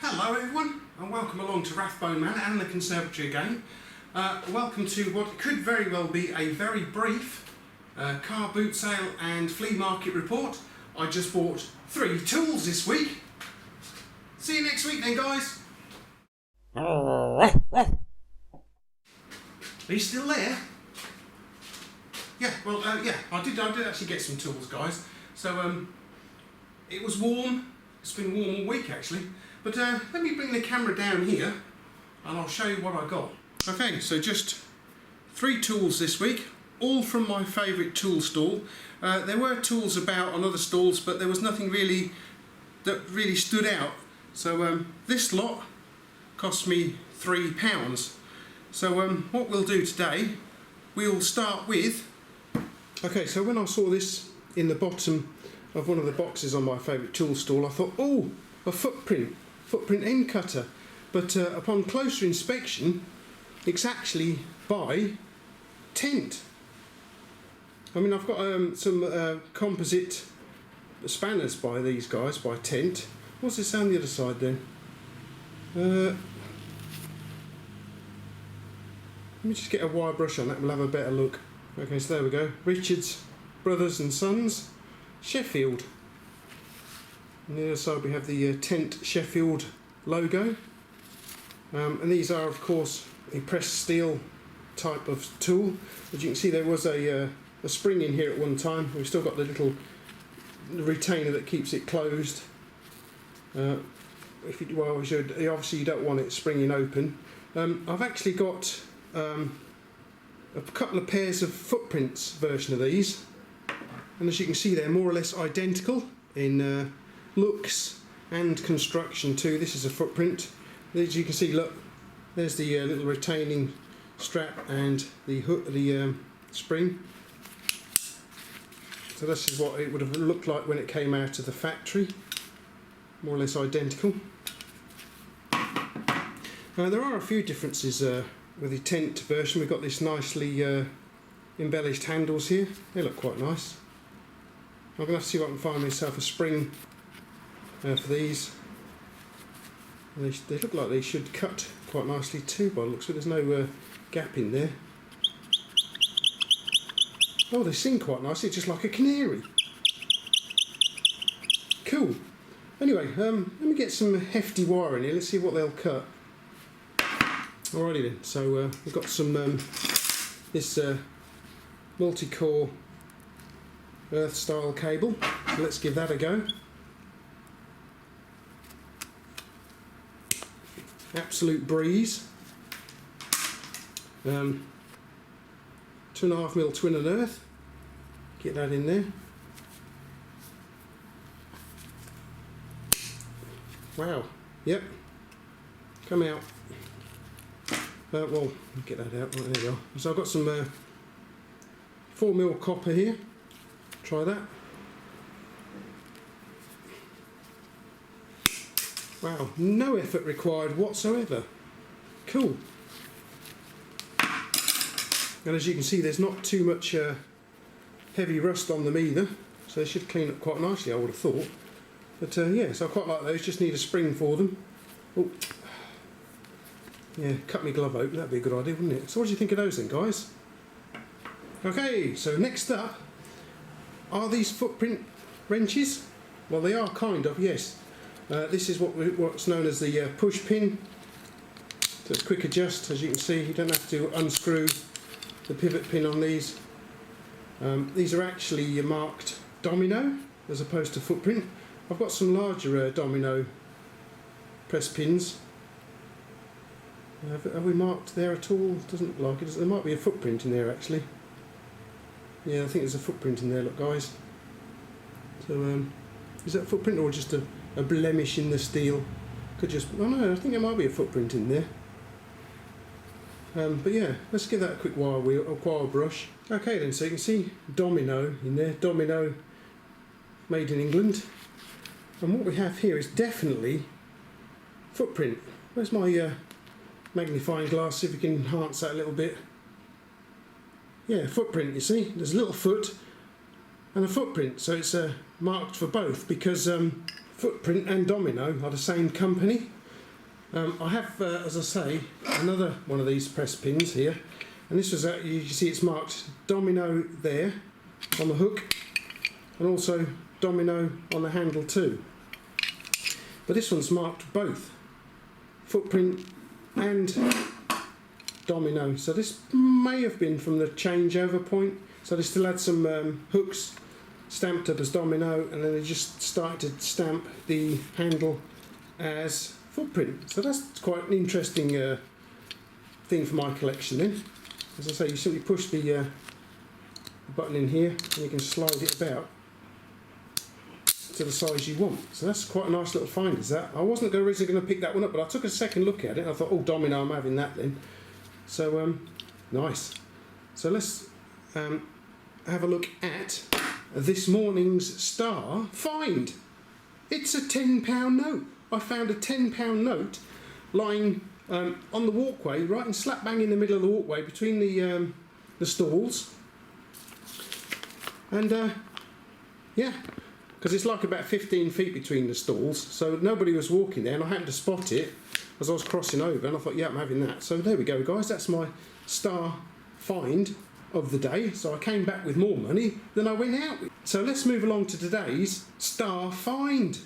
Hello everyone, and welcome along to Rathbone Manor and the Conservatory again. Welcome to what could very well be a very brief car boot sale and flea market report. I just bought 3 tools this week. See you next week then, guys. Are you still there? Yeah, well, yeah, I did actually get some tools, guys. So, it was warm. It's been warm all week, actually. But let me bring the camera down here and I'll show you what I got. Okay, so just 3 tools this week, all from my favourite tool stall. There were tools about on other stalls, but there was nothing really that really stood out. So this lot cost me £3. So what we'll do today, we'll start with... Okay, so when I saw this in the bottom of one of the boxes on my favourite tool stall, I thought, oh, a footprint end cutter, but upon closer inspection it's actually by Tent. I mean, I've got some composite spanners by these guys, by Tent. What's this on the other side then? Let me just get a wire brush on that, we'll have a better look. Okay, so there we go, Richards Brothers and Sons, Sheffield. On the other side we have the Tent Sheffield logo, and these are of course a pressed steel type of tool. As you can see, there was a spring in here at one time. We've still got the little retainer that keeps it closed. Obviously you don't want it springing open. I've actually got a couple of pairs of footprints version of these, and as you can see they're more or less identical in looks and construction too. This is a footprint. As you can see, look, there's the little retaining strap and the hook, the spring. So this is what it would have looked like when it came out of the factory, more or less identical. There are a few differences with the Tent version. We've got this nicely embellished handles here. They look quite nice. I'm going to have to see if I can find myself a spring for these. They look like they should cut quite nicely too by the looks of it. There's no gap in there. Oh, they sing quite nicely, just like a canary. Cool. Anyway, let me get some hefty wire in here. Let's see what they'll cut. Alrighty then. So we've got some this multi-core earth style cable. So let's give that a go. Absolute breeze. 2.5mm twin and earth. Get that in there. Wow. Yep. Come out. Well, get that out. Right, there we go. So I've got some 4mm copper here. Try that. Wow, no effort required whatsoever. Cool. And as you can see, there's not too much heavy rust on them either, so they should clean up quite nicely, I would have thought. But yeah, so I quite like those, just need a spring for them. Oh. Yeah, cut my glove open, that'd be a good idea, wouldn't it? So what do you think of those then, guys? Okay, so next up, are these footprint wrenches? Well, they are kind of, yes. This is what's known as the push pin. So it's quick adjust, as you can see. You don't have to unscrew the pivot pin on these. These are actually marked domino as opposed to footprint. I've got some larger domino press pins. Have we marked there at all? Doesn't look like it. There might be a footprint in there actually. Yeah, I think there's a footprint in there, look guys. So is that a footprint or just a blemish in the steel? Could just, oh no, I think there might be a footprint in there. But yeah, let's give that a quick wire brush. Okay then, so you can see domino in there, domino made in England. And what we have here is definitely footprint. Where's my magnifying glass, see if we can enhance that a little bit. Yeah, footprint, you see, there's a little foot and a footprint, so it's marked for both because Footprint and Domino are the same company. I have, as I say, another one of these press pins here, and this was, you can see it's marked domino there on the hook, and also domino on the handle too. But this one's marked both footprint and domino, so this may have been from the changeover point. So they still had some hooks stamped up as domino, and then they just started to stamp the handle as footprint. So that's quite an interesting thing for my collection then. As I say, you simply push the button in here and you can slide it about to the size you want. So that's quite a nice little find, is that? I wasn't originally going to pick that one up, but I took a second look at it and I thought, oh, domino, I'm having that then. So nice. So let's have a look at this morning's star find. It's a £10 note. I found a £10 note lying on the walkway, right in slap bang in the middle of the walkway between the stalls. And yeah, because it's like about 15 feet between the stalls, so nobody was walking there, and I happened to spot it as I was crossing over, and I thought, yeah, I'm having that. So there we go, guys. That's my star find of the day. So I came back with more money than I went out with. So let's move along to today's star find.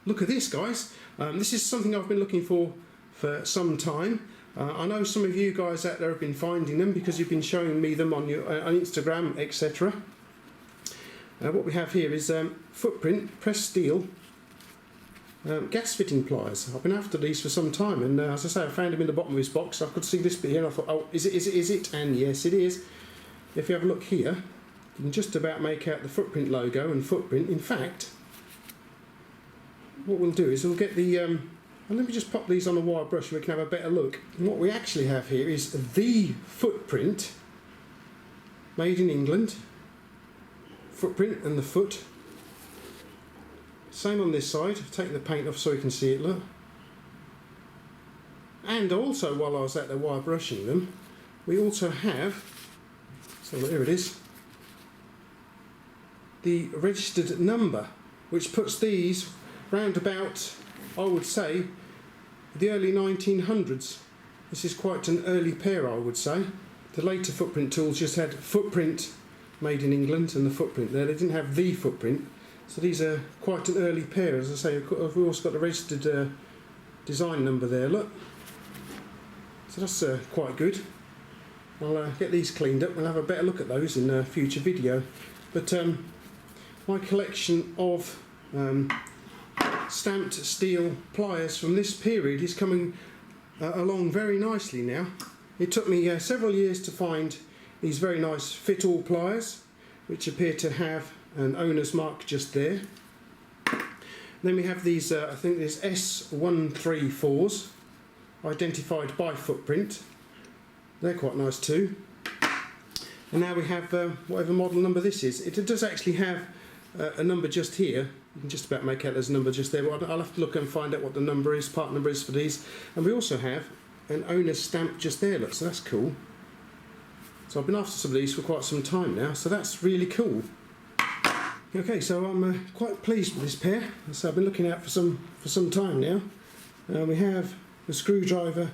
Look at this, guys. This is something I've been looking for some time. I know some of you guys out there have been finding them because you've been showing me them on your on Instagram, etc. What we have here is footprint pressed steel gas fitting pliers. I've been after these for some time, and as I say, I found them in the bottom of this box. I could see this bit here, and I thought, oh, is it? And yes, it is. If you have a look here, you can just about make out the footprint logo and footprint. In fact, what we'll do is we'll get the and let me just pop these on a wire brush so we can have a better look. And what we actually have here is the footprint, made in England. Footprint and the foot. Same on this side. I've taken the paint off so you can see it, look. And also, while I was out there wire brushing them, we also have, so here it is, the registered number, which puts these round about, I would say, the early 1900s. This is quite an early pair, I would say. The later footprint tools just had footprint made in England and the footprint there. They didn't have the footprint. So these are quite an early pair. As I say, we've also got the registered design number there, look. So that's quite good. I'll get these cleaned up. We'll have a better look at those in a future video. But my collection of stamped steel pliers from this period is coming along very nicely now. It took me several years to find these very nice fit-all pliers, which appear to have an owner's mark just there. Then we have these, I think there's S134s, identified by footprint. They're quite nice too. And now we have whatever model number this is. It does actually have a number just here. You can just about make out there's a number just there, but I'll have to look and find out what the number is, part number is for these. And we also have an owner's stamp just there, look, so that's cool. So I've been after some of these for quite some time now, so that's really cool. Okay, so I'm quite pleased with this pair. So I've been looking out for some time now. We have a screwdriver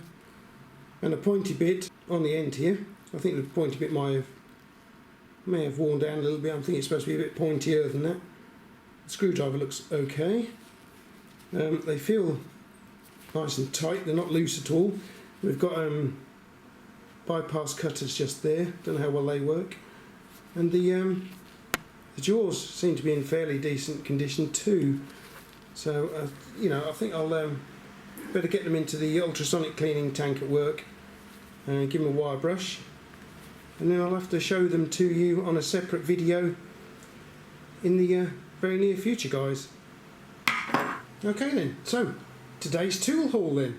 and a pointy bit on the end here. I think the pointy bit may have worn down a little bit. I think it's supposed to be a bit pointier than that. The screwdriver looks okay. They feel nice and tight. They're not loose at all. We've got bypass cutters just there. Don't know how well they work. And the jaws seem to be in fairly decent condition too. So you know, I think I'll better get them into the ultrasonic cleaning tank at work and give them a wire brush, and then I'll have to show them to you on a separate video in the very near future, guys. Okay then, so today's tool haul then,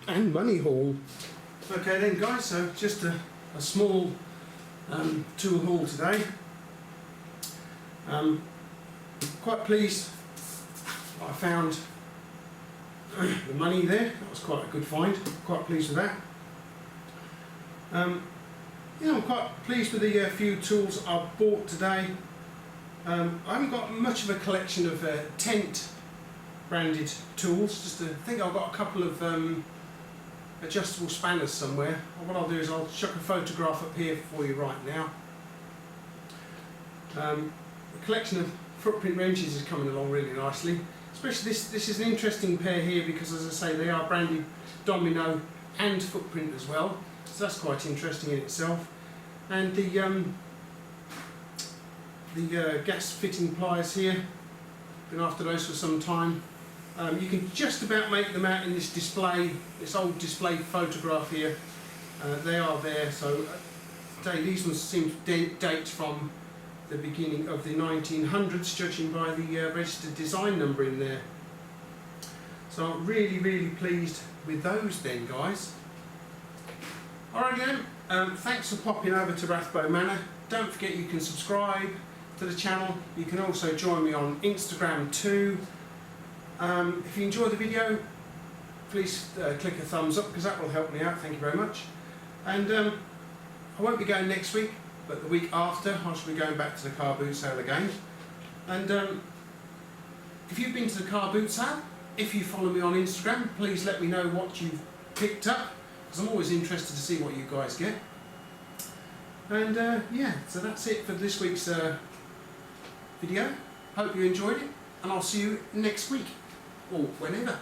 and money haul. Okay then, guys, so just a small tool haul today. Quite pleased I found the money there. That was quite a good find. Quite pleased with that. You know, I'm quite pleased with the few tools I've bought today. I haven't got much of a collection of tent branded tools. I think I've got a couple of adjustable spanners somewhere. What I'll do is I'll chuck a photograph up here for you right now. The collection of footprint wrenches is coming along really nicely. Especially this is an interesting pair here because, as I say, they are branded Domino and footprint as well. So that's quite interesting in itself. And the gas fitting pliers here, been after those for some time. You can just about make them out in this display, this old display photograph here. They are there, so these ones seem to date from the beginning of the 1900s, judging by the registered design number in there. So I'm really pleased with those then, guys. Alright then, thanks for popping over to Rathbone Manor. Don't forget you can subscribe to the channel. You can also join me on Instagram too. If you enjoyed the video, please click a thumbs up because that will help me out. Thank you very much. And I won't be going next week, but the week after I shall be going back to the car boot sale again. And if you've been to the car boot sale, if you follow me on Instagram, please let me know what you've picked up, because I'm always interested to see what you guys get. And yeah, so that's it for this week's video. Hope you enjoyed it, and I'll see you next week, or whenever.